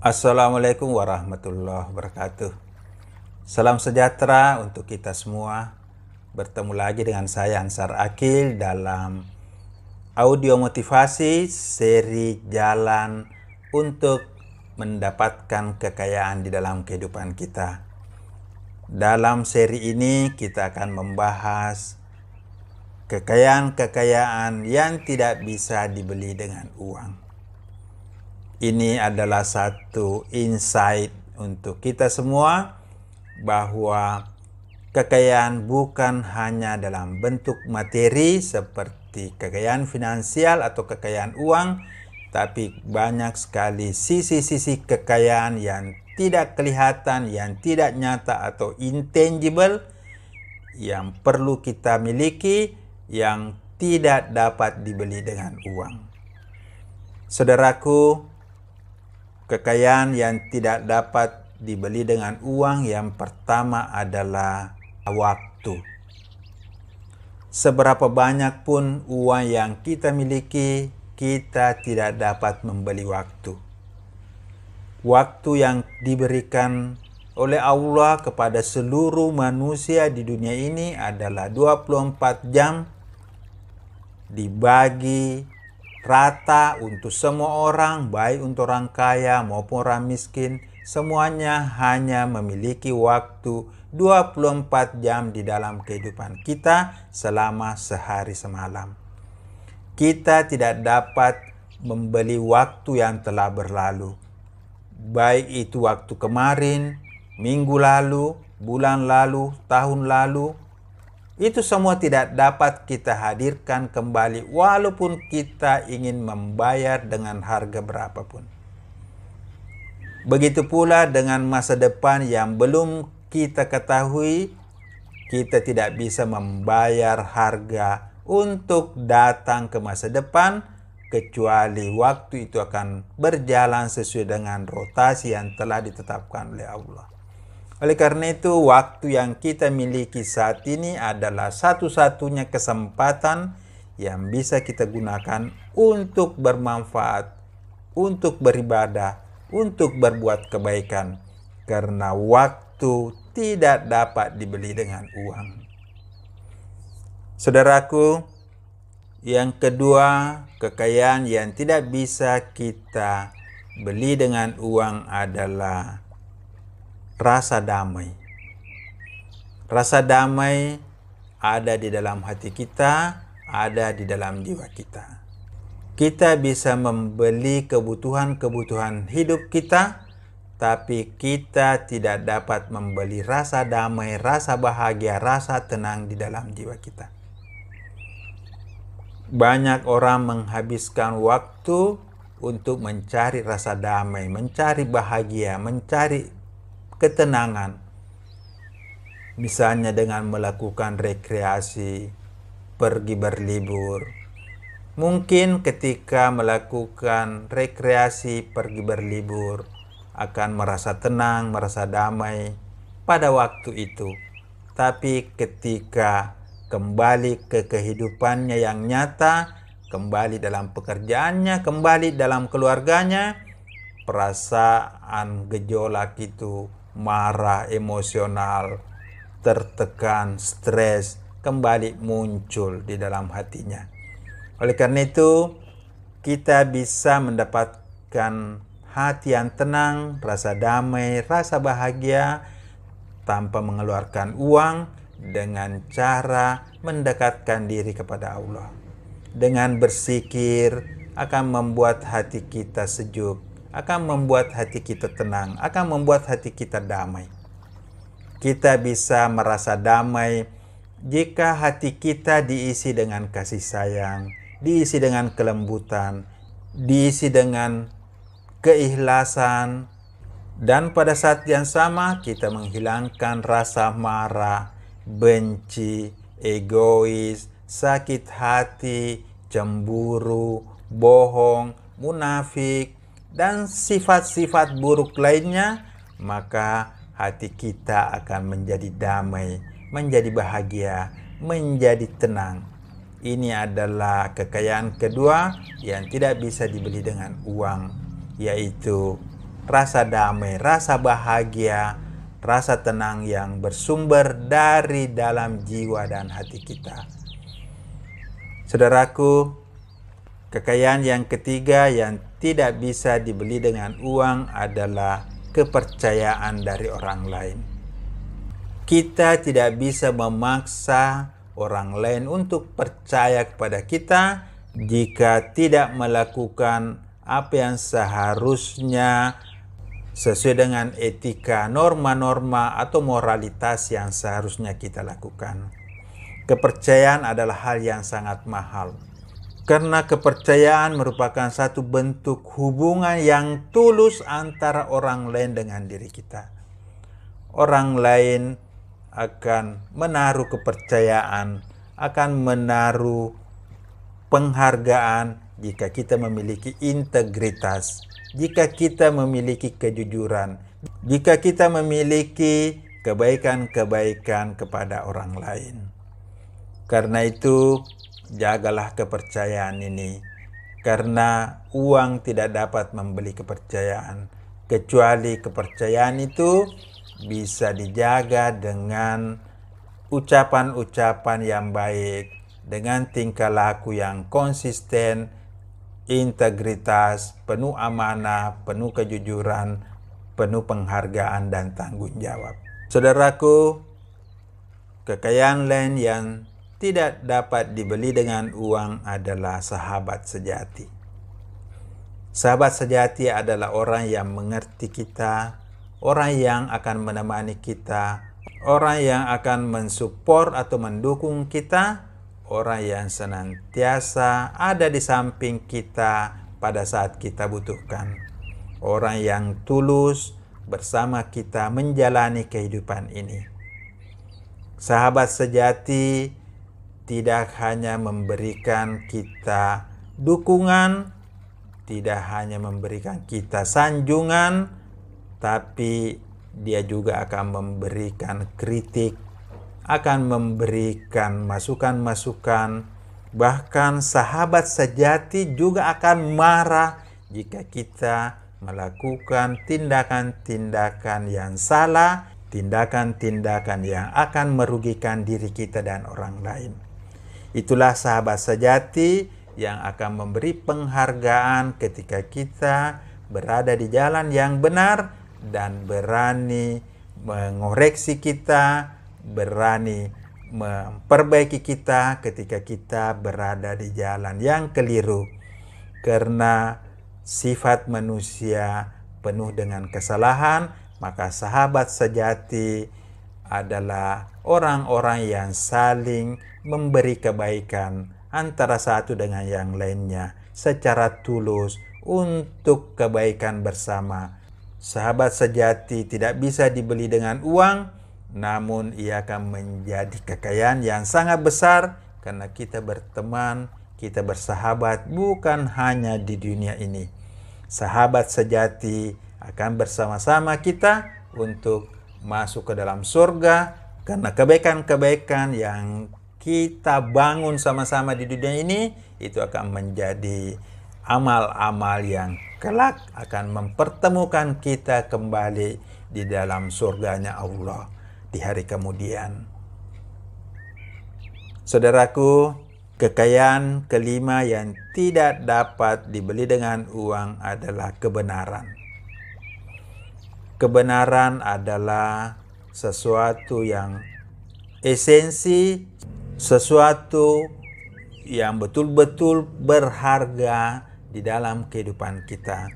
Assalamualaikum warahmatullahi wabarakatuh. Salam sejahtera untuk kita semua. Bertemu lagi dengan saya Ansar Akil dalam audio motivasi seri jalan untuk mendapatkan kekayaan di dalam kehidupan kita. Dalam seri ini kita akan membahas kekayaan-kekayaan yang tidak bisa dibeli dengan uang. Ini adalah satu insight untuk kita semua bahwa kekayaan bukan hanya dalam bentuk materi seperti kekayaan finansial atau kekayaan uang, tapi banyak sekali sisi-sisi kekayaan yang tidak kelihatan, yang tidak nyata atau intangible yang perlu kita miliki, yang tidak dapat dibeli dengan uang. Saudaraku, kekayaan yang tidak dapat dibeli dengan uang yang pertama adalah waktu. Seberapa banyak pun uang yang kita miliki, kita tidak dapat membeli waktu. Waktu yang diberikan oleh Allah kepada seluruh manusia di dunia ini adalah 24 jam dibagi rata untuk semua orang, baik untuk orang kaya maupun orang miskin. Semuanya hanya memiliki waktu 24 jam di dalam kehidupan kita selama sehari semalam. Kita tidak dapat membeli waktu yang telah berlalu, baik itu waktu kemarin, minggu lalu, bulan lalu, tahun lalu. Itu semua tidak dapat kita hadirkan kembali walaupun kita ingin membayar dengan harga berapapun. Begitu pula dengan masa depan yang belum kita ketahui, kita tidak bisa membayar harga untuk datang ke masa depan kecuali waktu itu akan berjalan sesuai dengan rotasi yang telah ditetapkan oleh Allah. Oleh karena itu, waktu yang kita miliki saat ini adalah satu-satunya kesempatan yang bisa kita gunakan untuk bermanfaat, untuk beribadah, untuk berbuat kebaikan. Karena waktu tidak dapat dibeli dengan uang. Saudaraku, yang kedua, kekayaan yang tidak bisa kita beli dengan uang adalah rasa damai. Rasa damai ada di dalam hati kita, ada di dalam jiwa kita. Kita bisa membeli kebutuhan-kebutuhan hidup kita, tapi kita tidak dapat membeli rasa damai, rasa bahagia, rasa tenang di dalam jiwa kita. Banyak orang menghabiskan waktu untuk mencari rasa damai, mencari bahagia, mencari ketenangan, misalnya dengan melakukan rekreasi, pergi berlibur. Mungkin ketika melakukan rekreasi, pergi berlibur, akan merasa tenang, merasa damai pada waktu itu. Tapi ketika kembali ke kehidupannya yang nyata, kembali dalam pekerjaannya, kembali dalam keluarganya, perasaan gejolak itu, marah, emosional, tertekan, stres, kembali muncul di dalam hatinya. Oleh karena itu, kita bisa mendapatkan hati yang tenang, rasa damai, rasa bahagia, tanpa mengeluarkan uang, dengan cara mendekatkan diri kepada Allah. Dengan berzikir akan membuat hati kita sejuk, akan membuat hati kita tenang, akan membuat hati kita damai. Kita bisa merasa damai jika hati kita diisi dengan kasih sayang, diisi dengan kelembutan, diisi dengan keikhlasan, dan pada saat yang sama kita menghilangkan rasa marah, benci, egois, sakit hati, cemburu, bohong, munafik, dan sifat-sifat buruk lainnya, maka hati kita akan menjadi damai, menjadi bahagia, menjadi tenang. Ini adalah kekayaan kedua yang tidak bisa dibeli dengan uang, yaitu rasa damai, rasa bahagia, rasa tenang yang bersumber dari dalam jiwa dan hati kita. Saudaraku, kekayaan yang ketiga yang tidak bisa dibeli dengan uang adalah kepercayaan dari orang lain. Kita tidak bisa memaksa orang lain untuk percaya kepada kita jika tidak melakukan apa yang seharusnya sesuai dengan etika, norma-norma, atau moralitas yang seharusnya kita lakukan. Kepercayaan adalah hal yang sangat mahal, karena kepercayaan merupakan satu bentuk hubungan yang tulus antara orang lain dengan diri kita. Orang lain akan menaruh kepercayaan, akan menaruh penghargaan jika kita memiliki integritas, jika kita memiliki kejujuran, jika kita memiliki kebaikan-kebaikan kepada orang lain. Karena itu, jagalah kepercayaan ini, karena uang tidak dapat membeli kepercayaan, kecuali kepercayaan itu bisa dijaga dengan ucapan-ucapan yang baik, dengan tingkah laku yang konsisten, integritas, penuh amanah, penuh kejujuran, penuh penghargaan dan tanggung jawab. Saudaraku, kekayaan lain yang tidak dapat dibeli dengan uang adalah sahabat sejati. Sahabat sejati adalah orang yang mengerti kita, orang yang akan menemani kita, orang yang akan mensupport atau mendukung kita, orang yang senantiasa ada di samping kita pada saat kita butuhkan, orang yang tulus bersama kita menjalani kehidupan ini. Sahabat sejati tidak hanya memberikan kita dukungan, tidak hanya memberikan kita sanjungan, tapi dia juga akan memberikan kritik, akan memberikan masukan-masukan. Bahkan sahabat sejati juga akan marah jika kita melakukan tindakan-tindakan yang salah, tindakan-tindakan yang akan merugikan diri kita dan orang lain. Itulah sahabat sejati yang akan memberi penghargaan ketika kita berada di jalan yang benar dan berani mengoreksi kita, berani memperbaiki kita ketika kita berada di jalan yang keliru. Karena sifat manusia penuh dengan kesalahan, maka sahabat sejati adalah orang-orang yang saling memberi kebaikan antara satu dengan yang lainnya secara tulus untuk kebaikan bersama. Sahabat sejati tidak bisa dibeli dengan uang, namun ia akan menjadi kekayaan yang sangat besar karena kita berteman, kita bersahabat bukan hanya di dunia ini. Sahabat sejati akan bersama-sama kita untuk masuk ke dalam surga karena kebaikan-kebaikan yang kita bangun sama-sama di dunia ini itu akan menjadi amal-amal yang kelak akan mempertemukan kita kembali di dalam surganya Allah di hari kemudian. Saudaraku, kekayaan kelima yang tidak dapat dibeli dengan uang adalah kebenaran. Kebenaran adalah sesuatu yang esensi, sesuatu yang betul-betul berharga di dalam kehidupan kita.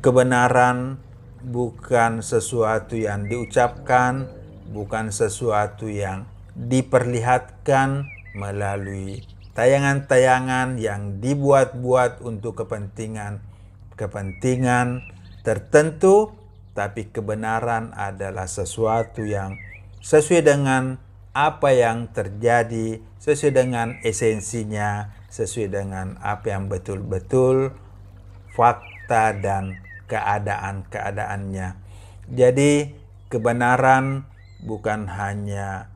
Kebenaran bukan sesuatu yang diucapkan, bukan sesuatu yang diperlihatkan melalui tayangan-tayangan yang dibuat-buat untuk kepentingan tertentu, tapi kebenaran adalah sesuatu yang sesuai dengan apa yang terjadi, sesuai dengan esensinya, sesuai dengan apa yang betul-betul fakta dan keadaan-keadaannya. Jadi kebenaran bukan hanya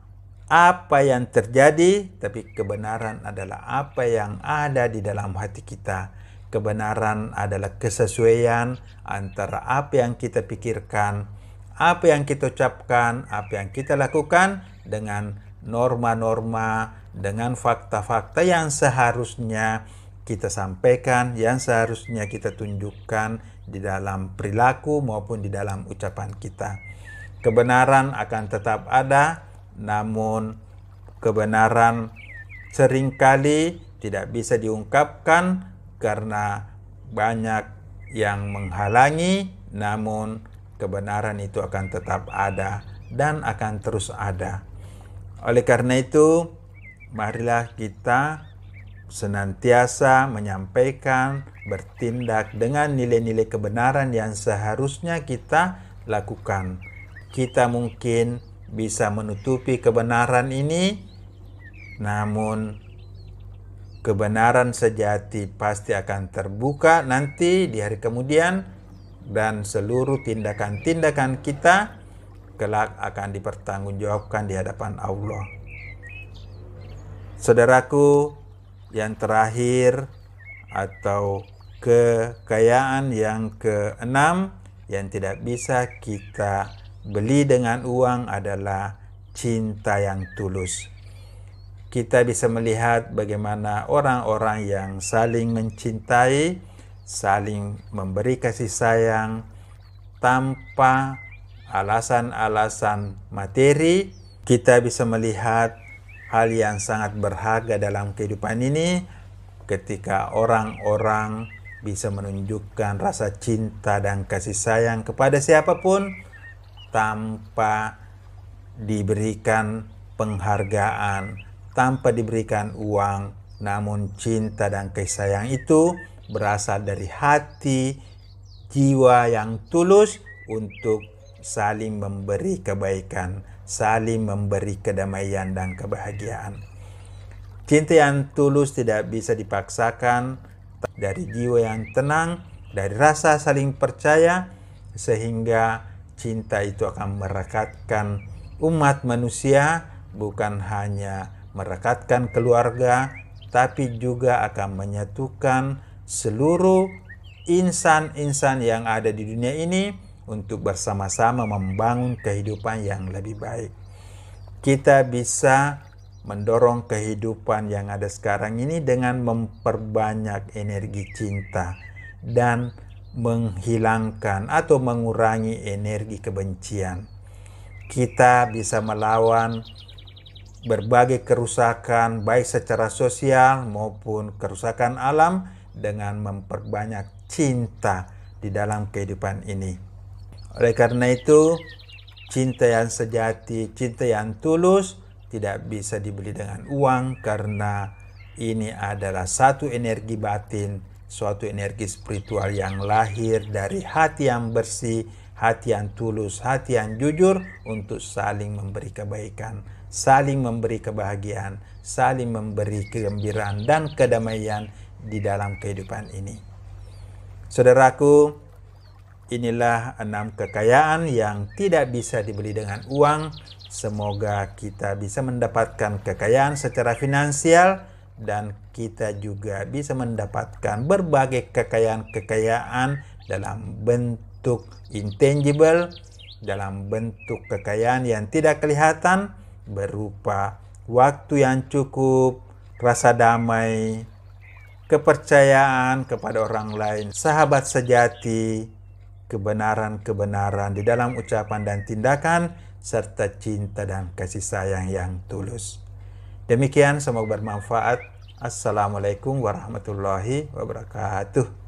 apa yang terjadi, tapi kebenaran adalah apa yang ada di dalam hati kita. Kebenaran adalah kesesuaian antara apa yang kita pikirkan, apa yang kita ucapkan, apa yang kita lakukan dengan norma-norma, dengan fakta-fakta yang seharusnya kita sampaikan, yang seharusnya kita tunjukkan di dalam perilaku maupun di dalam ucapan kita. Kebenaran akan tetap ada, namun kebenaran seringkali tidak bisa diungkapkan karena banyak yang menghalangi, namun kebenaran itu akan tetap ada dan akan terus ada. Oleh karena itu, marilah kita senantiasa menyampaikan, bertindak dengan nilai-nilai kebenaran yang seharusnya kita lakukan. Kita mungkin bisa menutupi kebenaran ini, namun kebenaran sejati pasti akan terbuka nanti di hari kemudian, dan seluruh tindakan-tindakan kita kelak akan dipertanggungjawabkan di hadapan Allah. Saudaraku, yang terakhir atau kekayaan yang keenam yang tidak bisa kita beli dengan uang adalah cinta yang tulus. Kita bisa melihat bagaimana orang-orang yang saling mencintai, saling memberi kasih sayang tanpa alasan-alasan materi. Kita bisa melihat hal yang sangat berharga dalam kehidupan ini ketika orang-orang bisa menunjukkan rasa cinta dan kasih sayang kepada siapapun tanpa diberikan penghargaan, tanpa diberikan uang, namun cinta dan kasih sayang itu berasal dari hati, jiwa yang tulus untuk saling memberi kebaikan, saling memberi kedamaian dan kebahagiaan. Cinta yang tulus tidak bisa dipaksakan, dari jiwa yang tenang, dari rasa saling percaya, sehingga cinta itu akan merekatkan umat manusia, bukan hanya merekatkan keluarga, tapi juga akan menyatukan seluruh insan-insan yang ada di dunia ini untuk bersama-sama membangun kehidupan yang lebih baik. Kita bisa mendorong kehidupan yang ada sekarang ini dengan memperbanyak energi cinta dan menghilangkan atau mengurangi energi kebencian. Kita bisa melawan berbagai kerusakan baik secara sosial maupun kerusakan alam dengan memperbanyak cinta di dalam kehidupan ini. Oleh karena itu, cinta yang sejati, cinta yang tulus tidak bisa dibeli dengan uang, karena ini adalah satu energi batin, suatu energi spiritual yang lahir dari hati yang bersih, hati yang tulus, hati yang jujur untuk saling memberi kebaikan, saling memberi kebahagiaan, saling memberi kegembiraan dan kedamaian di dalam kehidupan ini. Saudaraku, inilah 6 kekayaan yang tidak bisa dibeli dengan uang. Semoga kita bisa mendapatkan kekayaan secara finansial dan kita juga bisa mendapatkan berbagai kekayaan-kekayaan dalam bentuk intangible, dalam bentuk kekayaan yang tidak kelihatan, berupa waktu yang cukup, rasa damai, kepercayaan kepada orang lain, sahabat sejati, kebenaran-kebenaran di dalam ucapan dan tindakan, serta cinta dan kasih sayang yang tulus. Demikian, semoga bermanfaat. Assalamualaikum warahmatullahi wabarakatuh.